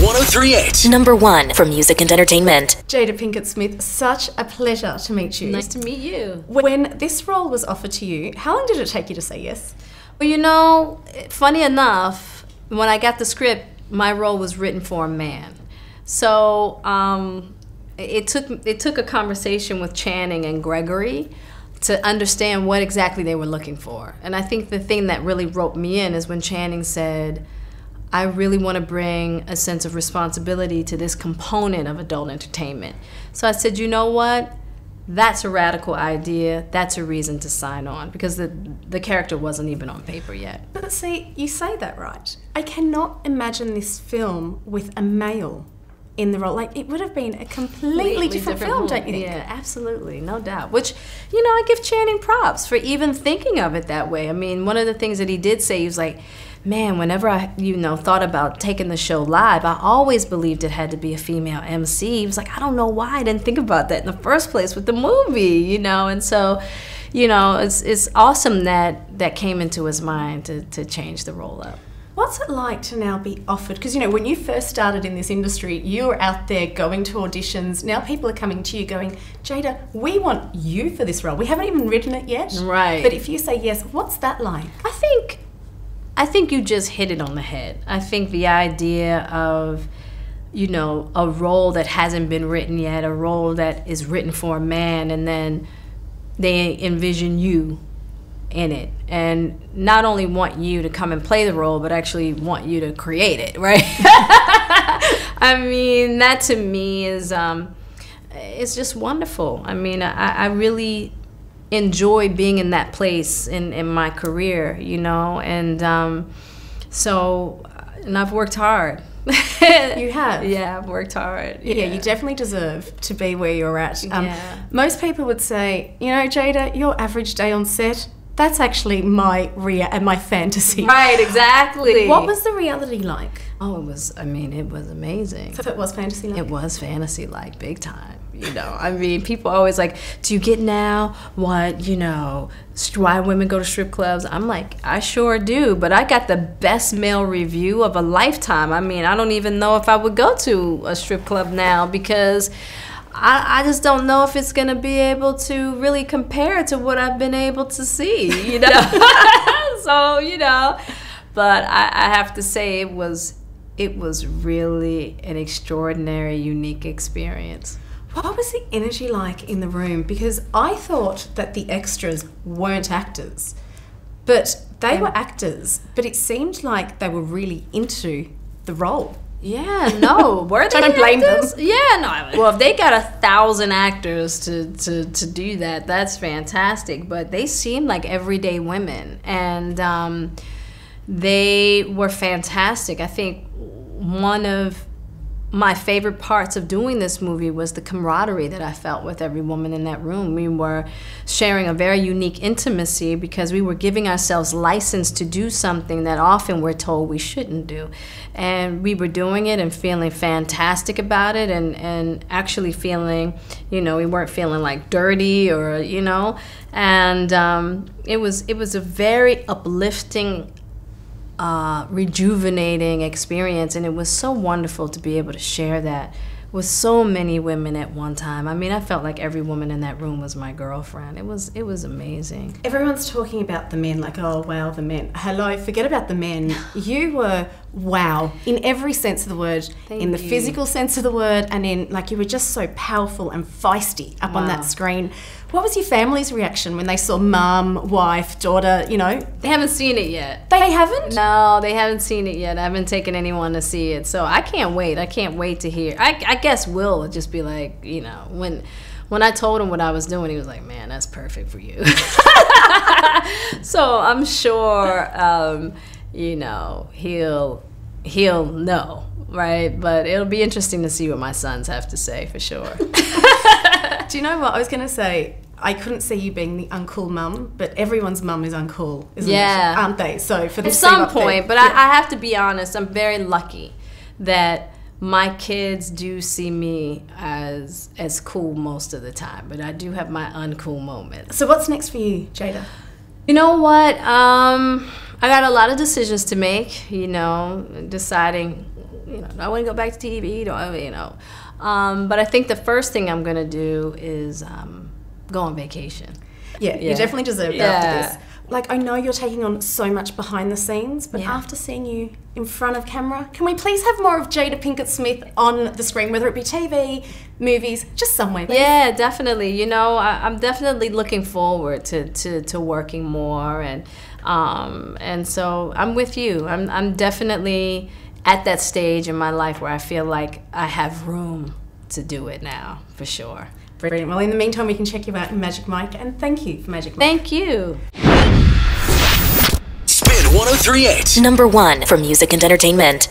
103.8. Number 1 for music and entertainment. Jada Pinkett-Smith, such a pleasure to meet you. Nice to meet you. When this role was offered to you, how long did it take you to say yes? Well, you know, funny enough, when I got the script, my role was written for a man. So it took a conversation with Channing and Gregory to understand what exactly they were looking for. And I think the thing that really roped me in is when Channing said, I really want to bring a sense of responsibility to this component of adult entertainment. So I said, you know what? That's a radical idea. That's a reason to sign on, because the character wasn't even on paper yet. But see, you say that right. I cannot imagine this film with a male in the role. Like, it would have been a completely different film, don't you think? Yeah, absolutely, no doubt. Which, you know, I give Channing props for even thinking of it that way. I mean, one of the things that he did say, he was like, man, whenever I, thought about taking the show live, I always believed it had to be a female MC. He was like, I don't know why I didn't think about that in the first place with the movie, and so, it's awesome that came into his mind to change the role up. What's it like to now be offered? Because, when you first started in this industry, you were out there going to auditions. Now people are coming to you going, Jada, we want you for this role. We haven't even written it yet. Right. But if you say yes, what's that like? I think you just hit it on the head. I think the idea of, a role that hasn't been written yet, a role that is written for a man, and then they envision you in it, and not only want you to come and play the role, but actually want you to create it, right? I mean, that to me is, it's just wonderful. I mean, I really enjoy being in that place in my career, and and I've worked hard. You have? Yeah, I've worked hard. Yeah, you definitely deserve to be where you're at. Most people would say, Jada, your average day on set, that's actually my fantasy. Right, exactly. What was the reality like? Oh, it was amazing. So it was fantasy-like? It was fantasy-like, big time. I mean, people are always like, do you get now what, why women go to strip clubs? I'm like, I sure do, but I got the best male review of a lifetime. I mean, I don't even know if I would go to a strip club now, because I just don't know if it's going to be able to really compare to what I've been able to see, So, but I have to say it was really an extraordinary, unique experience. What was the energy like in the room? Because I thought that the extras weren't actors, but they were actors, but it seemed like they were really into the role. Yeah, no. Were they? Don't blame them. Yeah, no. Well, if they got 1,000 actors to do that, that's fantastic. But they seemed like everyday women, and they were fantastic. I think one of my favorite parts of doing this movie was the camaraderie that I felt with every woman in that room. We were sharing a very unique intimacy because we were giving ourselves license to do something that often we're told we shouldn't do. And we were doing it and feeling fantastic about it, and actually feeling, we weren't feeling like dirty or, and it was a very uplifting, rejuvenating experience, and it was so wonderful to be able to share that with so many women at one time. I mean, I felt like every woman in that room was my girlfriend. It was amazing. Everyone's talking about the men, like, oh wow, the men. Hello, forget about the men. You were wow in every sense of the word. In the physical sense of the word, and in, like, you were just so powerful and feisty up on that screen. What was your family's reaction when they saw mum, wife, daughter, They haven't seen it yet. They haven't? No, they haven't seen it yet. I haven't taken anyone to see it. So I can't wait. I can't wait to hear. I guess Will would just be like, when I told him what I was doing, he was like, man, that's perfect for you. So I'm sure, he'll know, right? But it'll be interesting to see what my sons have to say, for sure. Do you know what? I was going to say, I couldn't see you being the uncool mum, but everyone's mum is uncool, isn't it? Aren't they? So for at some point, but I have to be honest, I'm very lucky that my kids do see me as cool most of the time, but I do have my uncool moments. So what's next for you, Jada? You know what? I got a lot of decisions to make, you know, deciding, you know, do I want to go back to TV? Do I, you know? But I think the first thing I'm going to do is go on vacation. Yeah, you definitely deserve it after this. Like, I know you're taking on so much behind the scenes, but after seeing you in front of camera, can we please have more of Jada Pinkett-Smith on the screen, whether it be TV, movies, just somewhere? Please? Yeah, definitely. You know, I'm definitely looking forward to working more, and so I'm with you. I'm definitely at that stage in my life where I feel like I have room to do it now, for sure. Brilliant. Well, in the meantime, we can check you out in Magic Mike, and thank you for Magic Mike. Thank you. Spin 1038. #1 for music and entertainment.